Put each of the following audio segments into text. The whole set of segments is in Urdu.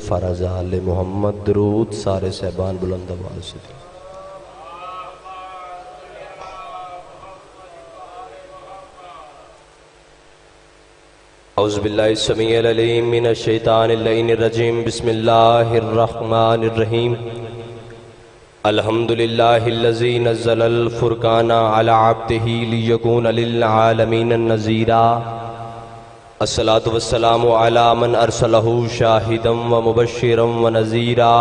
فرض آل محمد درود سارے صحبان بلند آواز سے اعوذ باللہ السمیع العلیم من الشیطان اللعین الرجیم بسم اللہ الرحمن الرحیم الحمدللہ الذی نزل الفرقان علی عبدہ لیکون للعالمین نذیرا الصلاة والسلام علی من ارسلہ شاہدا ومبشرا ونذیرا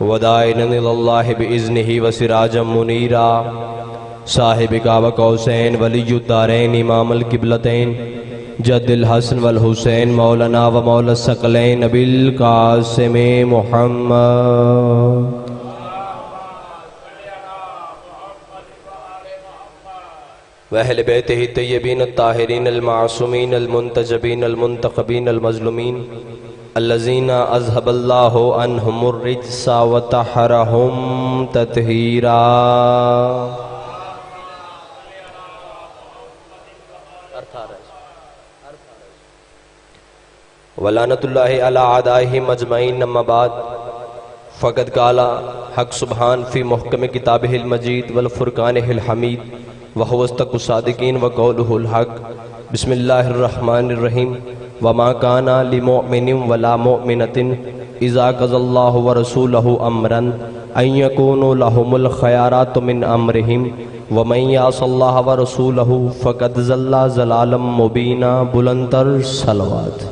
وداعیا الی اللہ باذنہ وسراجا منیرا صاحب قاب قوسین ولی الدارین امام القبلتین جد الحسن والحسین مولانا و مولا الثقلین ابی القاسم محمد وأہل بیتہ الطیبین الطاہرین المعصومین المنتجبین المنتخبین المظلومین الذین اذهب اللہ عنہم الرجس وطہرہم تطہیرا ولعنت اللہ علی اعدائہم اجمعین اما بعد فقد قال حق سبحان فی محکم کتابہ المجید والفرقانہ الحمید وہو اصدق الصادقین وقولہ الحق بسم اللہ الرحمن الرحیم وما کان لمؤمن ولا مؤمنة اذا قضى اللہ ورسولہ امرا ان یکونوا لهم الخیارات من امرہم ومن یعص اللہ ورسولہ فقد ضل ضلالا مبینا بلندتر صلوات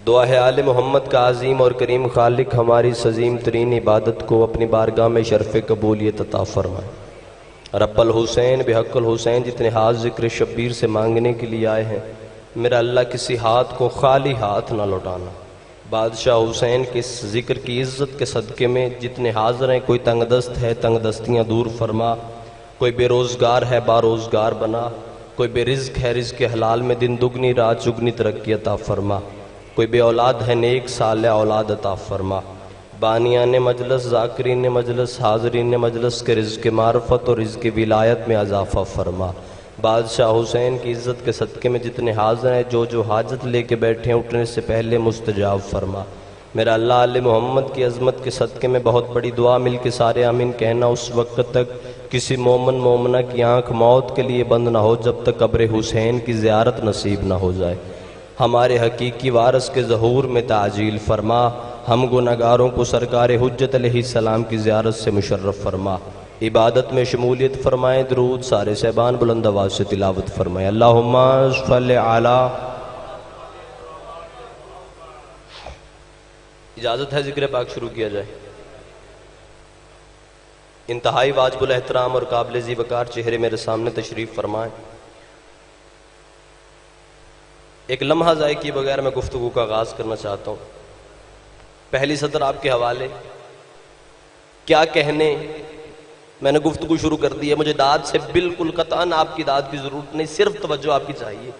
دعا ہے آل محمد کا عظیم اور کریم خالق ہماری عظیم ترین عبادت کو اپنی بارگاہ میں شرف قبولیت عطا فرمائے۔ رب الحسین بحق الحسین جتنے ہاتھ ذکر شبیر سے مانگنے کے لیے آئے ہیں میرا اللہ کسی ہاتھ کو خالی ہاتھ نہ لوٹانا۔ بادشاہ حسین کے ذکر کی عزت کے صدقے میں جتنے حاضر ہیں کوئی تنگ دست ہے تنگ دستیاں دور فرما، کوئی بے روزگار ہے باروزگار بنا، کوئی بے رزق ہے رزق حلال میں دن دگنی رات چگنی ترقی عطا فرما، کوئی بے اولاد ہے نیک صالح اولاد عطا فرما۔ بانیان مجلس ذاکرین مجلس حاضرین مجلس کے رزق معرفت اور رزق ولایت میں اضافہ فرما۔ بادشاہ حسین کی عزت کے صدقے میں جتنے حاضر ہیں جو حاجت لے کے بیٹھے ہیں اٹھنے سے پہلے مستجاب فرما۔ میرا اللہ علی محمد کی عظمت کے صدقے میں بہت بڑی دعا مل کے سارے آمین کہنا، اس وقت تک کسی مومن مومنہ کی آنکھ موت کے لیے بند نہ ہو جب تک قبر حسین کی زیارت نصیب نہ ہو جائے۔ ہمارے حقیقی وارث کے ظہور میں تعجیل فرما، ہم گناہگاروں کو سرکار حجت علیہ السلام کی زیارت سے مشرف فرما۔ عبادت میں شمولیت فرمائے، درود سارے صحبان بلند آواز سے تلاوت فرمائے۔ اللہم صلی علی۔ اجازت ہے ذکر پاک شروع کیا جائے۔ انتہائی واجب الاحترام اور قابل ذی وقار چہرے میرے سامنے تشریف فرمائیں۔ ایک لمحہ ضائع کیے بغیر میں گفتگو کا آغاز کرنا چاہتا ہوں۔ پہلی سطر آپ کے حوالے، کیا کہنے، میں نے گفتگو شروع کر دی ہے، مجھے داد سے بالکل قطعاً آپ کی داد کی ضرورت نہیں، صرف توجہ آپ کی چاہیے۔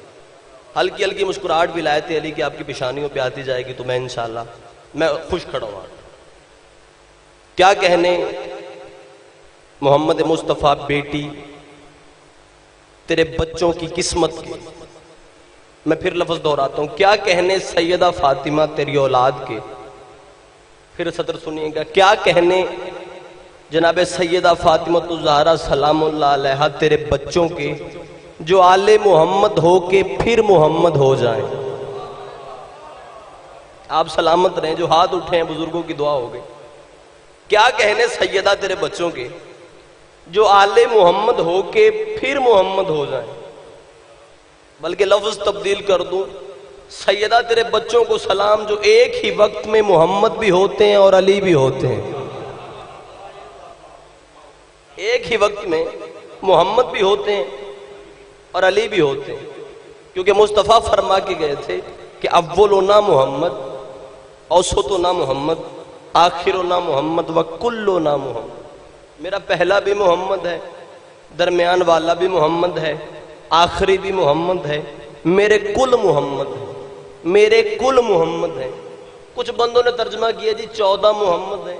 ہلکی ہلکی مسکراہٹ بھی ولایت علی کی آپ کی پیشانیوں پہ آتی جائے گی تو میں انشاءاللہ میں خوش کھڑا ہوں۔ کیا کہنے محمد مصطفیٰ بیٹی تیرے بچوں کی قسمت کی، میں پھر لفظ دہراتا ہوں، کیا کہنے سیدہ فاطمہ تیری اولاد کے، پھر سطر سنیے گا، کیا کہنے جناب سیدہ فاطمہ الزہرا سلام اللہ علیہا تیرے بچوں کے جو آل محمد ہو کے پھر محمد ہو جائیں۔ آپ سلامت رہیں، جو ہاتھ اٹھے ہیں بزرگوں کی دعا ہو گئی۔ کیا کہنے سیدہ تیرے بچوں کے جو آل محمد ہو کے پھر محمد ہو جائیں، بلکہ لفظ تبدیل کر دوں، سیدہ تیرے بچوں کو سلام جو ایک ہی وقت میں محمد بھی ہوتے ہیں اور علی بھی ہوتے ہیں، ایک ہی وقت میں محمد بھی ہوتے ہیں اور علی بھی ہوتے ہیں، کیونکہ مصطفیٰ فرما کے گئے تھے کہ اولنا محمد، اوسطنا محمد، آخرنا محمد وکلنا محمد۔ میرا پہلا بھی محمد ہے، درمیان والا بھی محمد ہے، آخری بھی محمد ہے، میرے کل محمد ہے، میرے کل محمد ہے۔ کچھ بندوں نے ترجمہ کیا جی 14 محمد ہیں،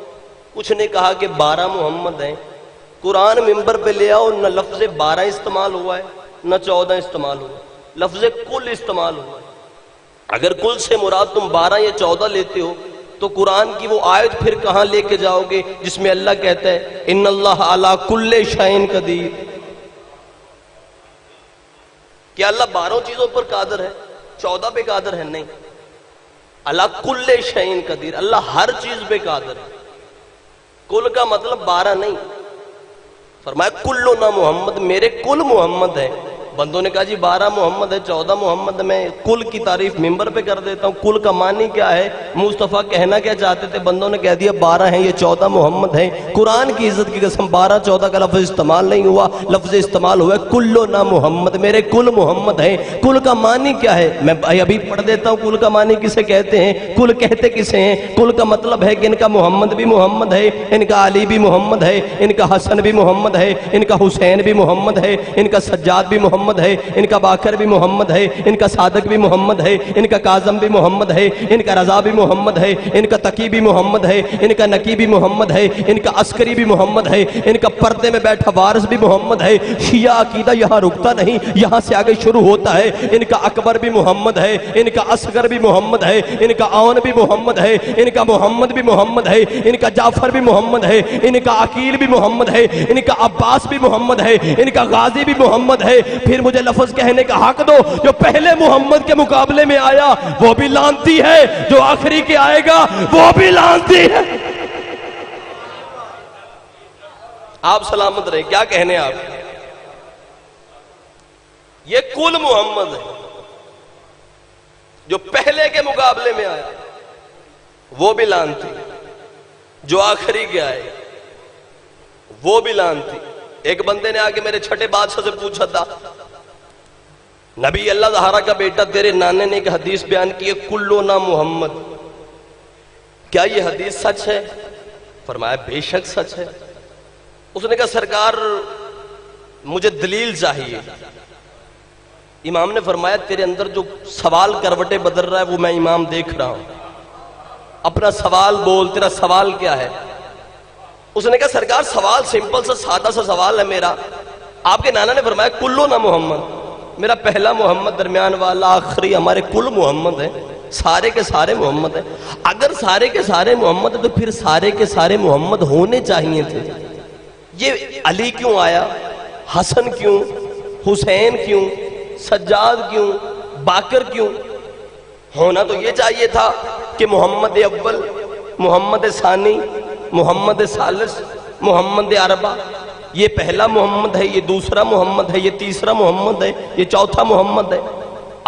کچھ نے کہا کہ 12 محمد ہیں۔ قرآن ممبر پہ لے آؤ نہ لفظ 12 استعمال ہوا ہے نہ 14 استعمال ہوا، لفظ کل استعمال ہوا۔ اگر کل سے مراد تم 12 یا 14 لیتے ہو تو قرآن کی وہ آیت پھر کہاں لے کے جاؤ گے جس میں اللہ کہتا ہے ان اللہ علی کل شیء قدیر؟ کیا اللہ 12 چیزوں پر قادر ہے، 14 پہ قادر ہے؟ نہیں، اللہ کل شیء قدیر، اللہ ہر چیز پہ قادر ہے۔ کل کا مطلب 12 نہیں، فرمایا کلنا محمد، میرے کل محمد ہے۔ بندوں نے کہا جی 12 محمد ہے، 14 محمد، میں کل کی تعریف ممبر پہ کر دیتا ہوں، کل کا معنی کیا ہے؟ مصطفیٰ کہنا کیا چاہتے تھے؟ بندوں نے کہہ دیا 12 ہیں، یہ 14 محمد ہیں۔ قرآن کی عزت کی قسم 12 14 کا لفظ استعمال نہیں ہوا، لفظ استعمال ہوا ہے کلنا محمد، میرے کل محمد ہیں۔ کل کا معنی کیا ہے؟ میں ابھی پڑھ دیتا ہوں کل کا معنی کسے کہتے ہیں، کل کہتے کسے ہیں؟ کل کا مطلب ہے کہ ان کا محمد بھی محمد ہے، ان کا علی بھی محمد ہے، ان کا حسن بھی محمد ہے، ان کا حسین بھی محمد ہے، ان کا سجاد بھی محمد ہے، ان کا باکر بھی محمد ہے، ان کا صادق بھی محمد ہے، ان کا کاظم بھی محمد ہے، ان کا رضا بھی محمد ہے، ان کا تقی بھی محمد ہے، ان کا نقی بھی محمد ہے، ان کا عسکری بھی محمد ہے، ان کا پردے میں بیٹھا وارث بھی محمد ہے۔ شیعہ عقیدہ یہاں رکتا نہیں، یہاں سے آگے شروع ہوتا ہے۔ ان کا اکبر بھی محمد ہے، ان کا اصغر بھی محمد ہے، ان کا اون بھی محمد ہے، ان کا محمد بھی محمد ہے، ان کا جعفر بھی محمد ہے، ان کا عقیل بھی محمد ہے، ان کا عباس بھی محمد ہے، ان کا غازی بھی محمد ہے۔ پھر مجھے لفظ کہنے کا حق دو، جو پہلے محمد کے مقابلے میں آیا وہ بھی لعنتی ہے، جو آخری کے آئے گا وہ بھی لعنتی ہے۔ آپ سلامت رہے، کیا کہنے آپ؟ یہ کل محمد ہے، جو پہلے کے مقابلے میں آیا وہ بھی لعنتی، جو آخری کے آئے وہ بھی لعنتی۔ ایک بندے نے آگے میرے چھٹے بادشاہ سے پوچھا تھا، نبی اللہ زہرا کا بیٹا تیرے نانے نے ایک حدیث بیان کی ہے کلنا محمد، کیا یہ حدیث سچ ہے؟ فرمایا بے شک سچ ہے۔ اس نے کہا سرکار مجھے دلیل چاہیے۔ امام نے فرمایا تیرے اندر جو سوال کروٹیں بدل رہا ہے وہ میں امام دیکھ رہا ہوں، اپنا سوال بول، تیرا سوال کیا ہے؟ اس نے کہا سرکار سوال سمپل سا سادہ سا سوال ہے میرا، آپ کے نانا نے فرمایا کلنا محمد، میرا پہلا محمد، درمیان والا، آخری، ہمارے کل محمد ہیں، سارے کے سارے محمد ہیں۔ اگر سارے کے سارے محمد ہیں تو پھر سارے کے سارے محمد ہونے چاہیے تھے۔ یہ علی کیوں آیا، حسن کیوں، حسین کیوں، سجاد کیوں، باکر کیوں؟ ہونا تو یہ چاہیے تھا کہ محمد اول، محمد ثانی، محمد ثالث، محمد اربع، یہ پہلا محمد ہے، یہ دوسرا محمد ہے، یہ تیسرا محمد ہے، یہ چوتھا محمد ہے۔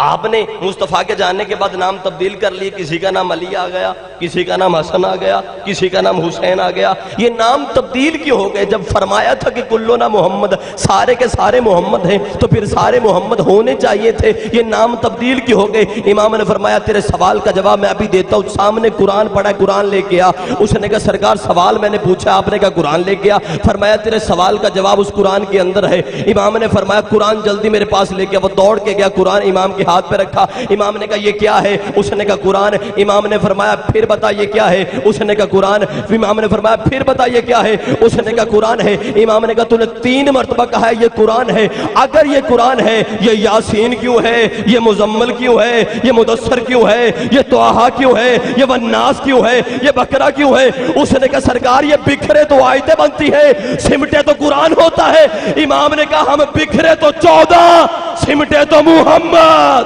آپ نے مصطفیٰ کے جانے کے بعد نام تبدیل کر لیے، کسی کا نام علی آ گیا، کسی کا نام حسن آ گیا، کسی کا نام حسین آ گیا۔ یہ نام تبدیل کیوں ہو گئے؟ جب فرمایا تھا کہ کلنا محمد، سارے کے سارے محمد ہیں، تو پھر سارے محمد ہونے چاہیے تھے، یہ نام تبدیل کیوں ہو گئے؟ امام نے فرمایا تیرے سوال کا جواب میں ابھی دیتا ہوں، سامنے قرآن پڑھا، قرآن لے کے آ۔ اس نے کہا سرکار سوال میں نے پوچھا، آپ نے کہا قرآن لے کے آ۔ فرمایا تیرے سوال کا جواب اس قرآن کے اندر ہے۔ امام نے فرمایا قرآن جلدی میرے پاس لے کے آ۔ وہ دوڑ کے گیا، قرآن امام کے ہاتھ پہ رکھا۔ امام نے کہا یہ کیا ہے؟ اس نے کہا قرآن۔ امام نے فرمایا پھر بتا یہ کیا ہے؟ اس نے کہا قرآن۔ امام نے فرمایا پھر بتا یہ کیا ہے؟ اس نے کہا قرآن ہے۔ امام نے کہا تو نے 3 مرتبہ کہا ہے یہ قرآن ہے، اگر یہ قرآن ہے یہ یاسین کیوں ہے، یہ مزمل کیوں ہے، یہ مدثر کیوں ہے، یہ طٰہٰ کیوں ہے، یہ والناس کیوں ہے، یہ بقرہ کیوں ہے؟ اس نے کہا سرکار یہ بکھرے تو آیتیں بنتی ہے، سمٹے تو قرآن ہوتا ہے۔ امام نے کہا ہم بکھرے تو 14، سمٹے تو محمد۔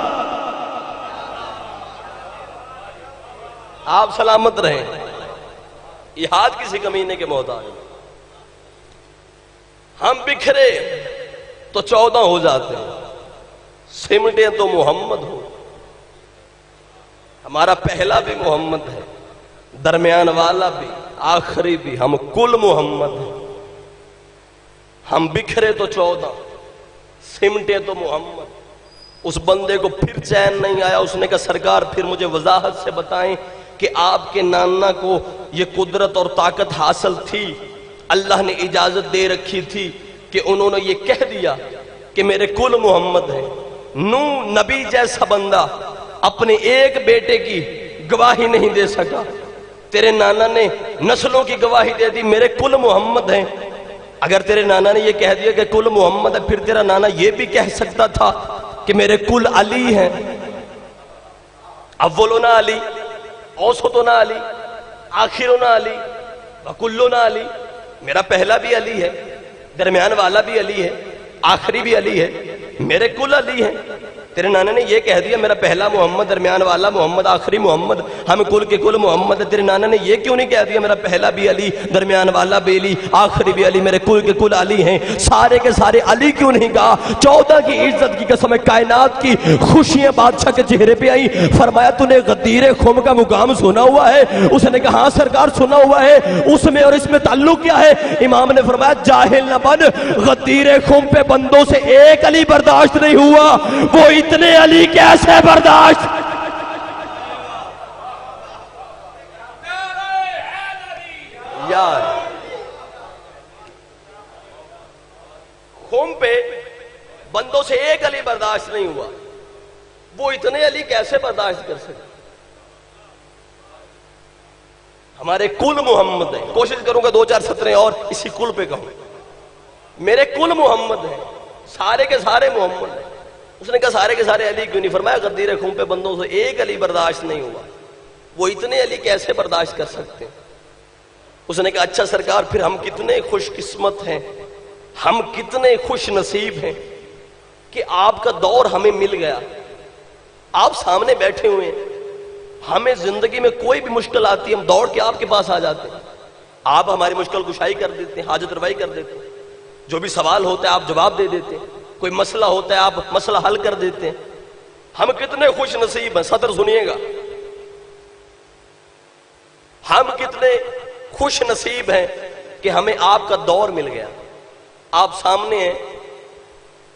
آپ سلامت رہیں، احاد کسی کمینے کے محتاج، ہم بکھرے تو 14 ہو جاتے ہیں، سمٹے تو محمد ہو۔ ہمارا پہلا بھی محمد ہے، درمیان والا بھی، آخری بھی، ہم کل محمد ہیں۔ ہم بکھرے تو 14، سمٹے تو محمد۔ اس بندے کو پھر چین نہیں آیا، اس نے کہا سرکار پھر مجھے وضاحت سے بتائیں کہ آپ کے نانا کو یہ قدرت اور طاقت حاصل تھی، اللہ نے اجازت دے رکھی تھی کہ انہوں نے یہ کہہ دیا کہ میرے کل محمد ہیں۔ نبی جیسا بندہ اپنے ایک بیٹے کی گواہی نہیں دے سکا، تیرے نانا نے نسلوں کی گواہی دے دی میرے کل محمد ہیں۔ اگر تیرے نانا نے یہ کہہ دیا کہ کل محمد ہے، پھر تیرا نانا یہ بھی کہہ سکتا تھا کہ میرے کل علی ہیں، اولنا علی، اوسطنا علی، آخرنا علی، وکلنا علی، میرا پہلا بھی علی ہے، درمیان والا بھی علی ہے، آخری بھی علی ہے، میرے کل علی ہیں۔ تیرے نانا نے یہ کہہ دیا میرا پہلا محمد، درمیان والا محمد، آخری محمد، ہم کل کے کل محمد ہے۔ تیرے نانا نے یہ کیوں نہیں کہہ دیا میرا پہلا بھی علی، درمیان والا بھی علی، آخری بھی علی، میرے کل کے کل علی ہیں؟ سارے کے سارے علی کیوں نہیں کہا؟ 14 کی عزت کی قسم، کائنات کی خوشیاں بادشاہ کے چہرے پہ آئیں۔ فرمایا تو نے غدیر خم کا مقام سنا ہوا ہے؟ اس نے کہا ہاں سرکار سنا ہوا ہے۔ اس میں اور اس میں تعلق کیا ہے؟ امام نے فرمایا جاہل نہ بن، غدیر خم پہ بندوں سے ایک علی برداشت نہیں ہوا، وہ اتنے علی کیسے برداشت؟ یار خم پہ بندوں سے ایک علی برداشت نہیں ہوا، وہ اتنے علی کیسے برداشت کر سکتے؟ ہمارے کل محمد ہیں، کوشش کروں گا 2-4 سطریں اور اسی کل پہ کہوں، میرے کل محمد ہیں، سارے کے سارے محمد ہیں۔ اس نے کہا سارے کے سارے علی کیوں نہیں؟ فرمایا غدیر خم پہ بندوں سے ایک علی برداشت نہیں ہوا، وہ اتنے علی کیسے برداشت کر سکتے ہیں؟ اس نے کہا اچھا سرکار پھر ہم کتنے خوش قسمت ہیں، ہم کتنے خوش نصیب ہیں کہ آپ کا دور ہمیں مل گیا، آپ سامنے بیٹھے ہوئے ہیں، ہمیں زندگی میں کوئی بھی مشکل آتی ہے ہم دوڑ کے آپ کے پاس آ جاتے ہیں، آپ ہماری مشکل کشائی کر دیتے ہیں، حاجت روائی کر دیتے ہیں، جو بھی سوال ہوتا ہے آپ جواب دے دیتے ہیں، کوئی مسئلہ ہوتا ہے آپ مسئلہ حل کر دیتے ہیں۔ ہم کتنے خوش نصیب ہیں، صدر سنیے گا، ہم کتنے خوش نصیب ہیں کہ ہمیں آپ کا دور مل گیا، آپ سامنے ہیں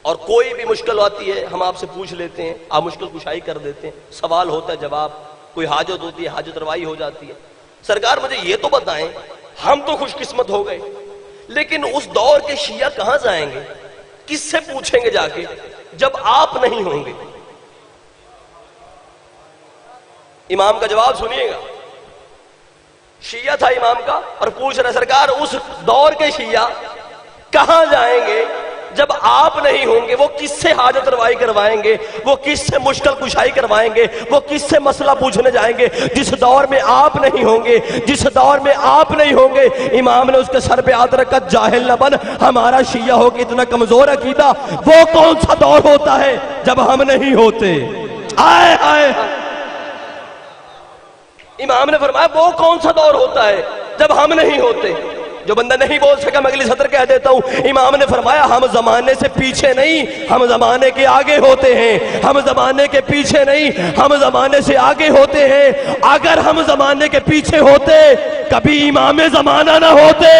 اور کوئی بھی مشکل آتی ہے ہم آپ سے پوچھ لیتے ہیں، آپ مشکل کشائی کر دیتے ہیں، سوال ہوتا ہے جواب، کوئی حاجت ہوتی ہے حاجت روائی ہو جاتی ہے۔ سرکار مجھے یہ تو بتائیں، ہم تو خوش قسمت ہو گئے، لیکن اس دور کے شیعہ کہاں جائیں گے؟ کس سے پوچھیں گے جا کے جب آپ نہیں ہوں گے؟ امام کا جواب سنیے گا، شیعہ تھا امام کا اور پوچھ رہے سرکار اس دور کے شیعہ کہاں جائیں گے جب آپ نہیں ہوں گے؟ وہ کس سے حاجت روائی کروائیں گے؟ وہ کس سے مشکل کشائی کروائیں گے؟ وہ کس سے مسئلہ پوچھنے جائیں گے جس دور میں آپ نہیں ہوں گے؟ جس دور میں آپ نہیں ہوں گے۔ امام نے اس کے سر پہ ہاتھ رکھا، جاہل نہ بن، ہمارا شیعہ ہو کہ اتنا کمزور عقیدہ، وہ کون سا دور ہوتا ہے جب ہم نہیں ہوتے؟ آئے آئے امام نے فرمایا وہ کون سا دور ہوتا ہے جب ہم نہیں ہوتے؟ جو بندہ نہیں بول سکا میں اگلی سطر کہہ دیتا ہوں۔ امام نے فرمایا ہم زمانے سے پیچھے نہیں، ہم زمانے کے آگے ہوتے ہیں، ہم زمانے کے پیچھے نہیں، ہم زمانے سے آگے ہوتے ہیں۔ اگر ہم زمانے کے پیچھے ہوتے کبھی امام زمانہ نہ ہوتے۔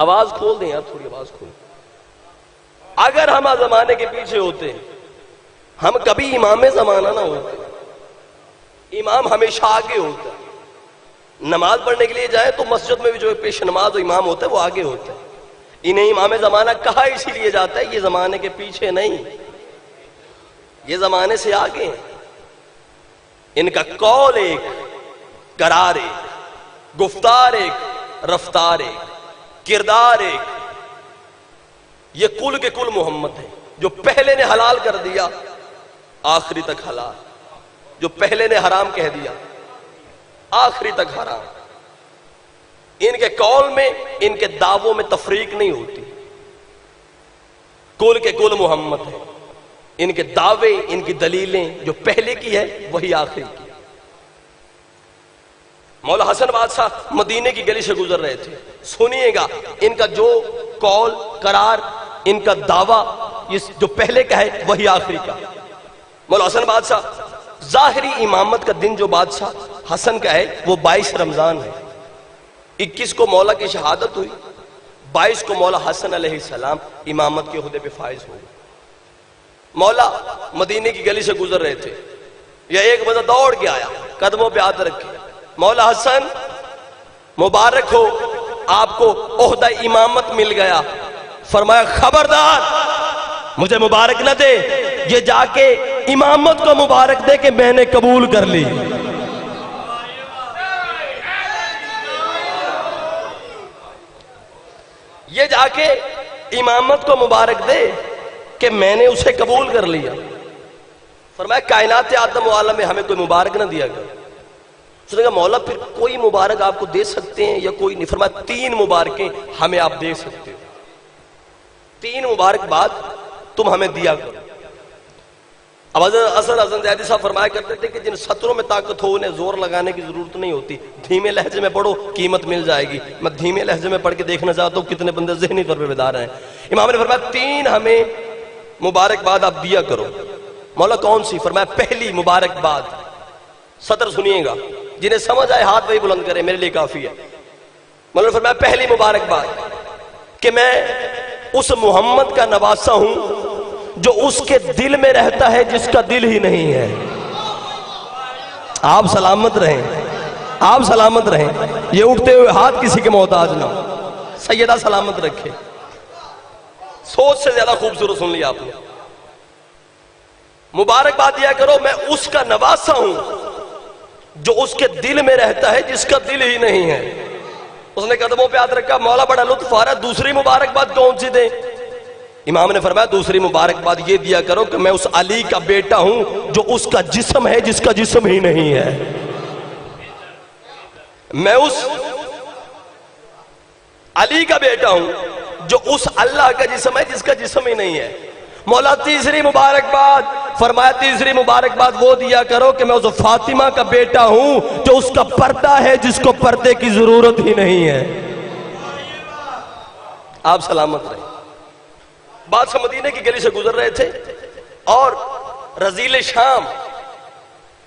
آواز کھول دیں یار، تھوڑی آواز کھول۔ اگر ہم زمانے کے پیچھے ہوتے ہم کبھی امام زمانہ نہ ہوتے۔ امام ہمیشہ آگے ہوتا ہے، نماز پڑھنے کے لیے جائے تو مسجد میں بھی جو پیش نماز و امام ہوتا ہے وہ آگے ہوتا ہے۔ انہیں امام زمانہ کہا اسی لیے جاتا ہے یہ زمانے کے پیچھے نہیں، یہ زمانے سے آگے ہیں۔ ان کا قول ایک، قرار ایک، گفتار ایک، رفتار ایک، کردار ایک، یہ کل کے کل محمد ہے۔ جو پہلے نے حلال کر دیا آخری تک حلال، جو پہلے نے حرام کہہ دیا آخری تک حرام۔ ان کے قول میں ان کے دعووں میں تفریق نہیں ہوتی، کل کے کل محمد ہے۔ ان کے دعوے ان کی دلیلیں جو پہلے کی ہے وہی آخری کی۔ مولا حسن بادشاہ مدینے کی گلی سے گزر رہے تھے، سنیے گا ان کا جو قول قرار ان کا دعویٰ جو پہلے کا ہے وہی آخری کا۔ مولا حسن بادشاہ ظاہری امامت کا دن جو بادشاہ حسن کا ہے وہ 22 رمضان ہے۔ 21 کو مولا کی شہادت ہوئی، 22 کو مولا حسن علیہ السلام امامت کے عہدے پہ فائز ہوئے۔ مولا مدینے کی گلی سے گزر رہے تھے، یا ایک بندہ دوڑ کے آیا، قدموں پہ ہاتھ رکھے، مولا حسن مبارک ہو، آپ کو عہدہ امامت مل گیا۔ فرمایا خبردار، مجھے مبارک نہ دے، یہ جا کے امامت کو مبارک دے کہ میں نے قبول کر لی۔ یہ جا کے امامت کو مبارک دے کہ میں نے اسے قبول کر لیا. فرمایا کائنات عالم و عالم میں ہمیں کوئی مبارک نہ دیا گیا. اس نے کہا مولا پھر کوئی مبارک آپ کو دے سکتے ہیں یا کوئی نہیں؟ فرمایا 3 مبارکیں ہمیں آپ دے سکتے ہو، 3 مبارک بعد تم ہمیں دیا کرو. اب حضرت زیادی صاحب فرمایا کرتے تھے کہ جن سطروں میں طاقت ہو انہیں زور لگانے کی ضرورت نہیں ہوتی، دھیمے لہجے میں پڑھو قیمت مل جائے گی. میں دھیمے لہجے میں پڑھ کے دیکھنا چاہتا ہوں کتنے بندے ذہنی طور پہ بیدار ہیں. امام نے فرمایا 3 ہمیں مبارکباد آپ دیا کرو. مولا کون سی؟ فرمایا پہلی مبارکباد. سطر سنیے گا، جنہیں سمجھ آئے ہاتھ وہی بلند کرے، میرے لیے کافی ہے. مولا نے فرمایا پہلی مبارکباد کہ میں اس محمد کا نواسا ہوں جو اس کے دل میں رہتا ہے جس کا دل ہی نہیں ہے. آپ سلامت رہیں، آپ سلامت رہیں. یہ اٹھتے ہوئے ہاتھ کسی کے محتاج نہ ہو. سیدہ سلامت رکھے. سوچ سے زیادہ خوبصورت سن لیا آپ نے. مبارکباد دیا کرو میں اس کا نواسا ہوں جو اس کے دل میں رہتا ہے جس کا دل ہی نہیں ہے. اس نے قدموں پہ ہاتھ رکھا. مولا بڑا لطف آ رہا ہے، دوسری مبارکباد کون سی دیں؟ امام نے فرمایا دوسری مبارکباد یہ دیا کرو کہ میں اس علی کا بیٹا ہوں جو اس کا جسم ہے جس کا جسم ہی نہیں ہے. میں اس علی کا بیٹا ہوں جو اس اللہ کا جسم ہے جس کا جسم ہی نہیں ہے. مولا تیسری مبارکباد. فرمایا تیسری مبارکباد وہ دیا کرو کہ میں اس فاطمہ کا بیٹا ہوں جو اس کا پردہ ہے جس کو پردے کی ضرورت ہی نہیں ہے. آپ سلامت رہیں. بادشاہ مدینے کی گلی سے گزر رہے تھے اور رزیل شام،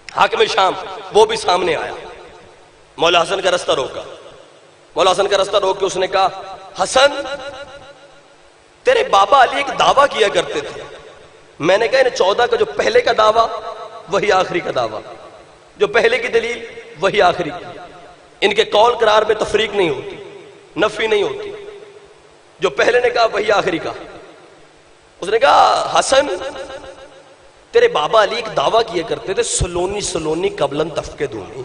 حاکم شام، وہ بھی سامنے آیا. مولا حسن کا رستہ روکا. مولا حسن کا رستہ روک کے اس نے کہا حسن تیرے بابا علی ایک دعویٰ کیا کرتے تھے. میں نے کہا انہیں 14 کا جو پہلے کا دعویٰ وہی آخری کا دعویٰ، جو پہلے کی دلیل وہی آخری کی. ان کے قول قرار میں تفریق نہیں ہوتی، نفی نہیں ہوتی. جو پہلے نے کہا وہی آخری کا. اس نے کہا حسن تیرے بابا علی ایک دعویٰ کیا کرتے تھے سلونی سلونی قبلن تفقدونی.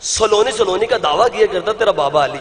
سلونی سلونی کا دعویٰ کیا کرتا تیرا بابا علی.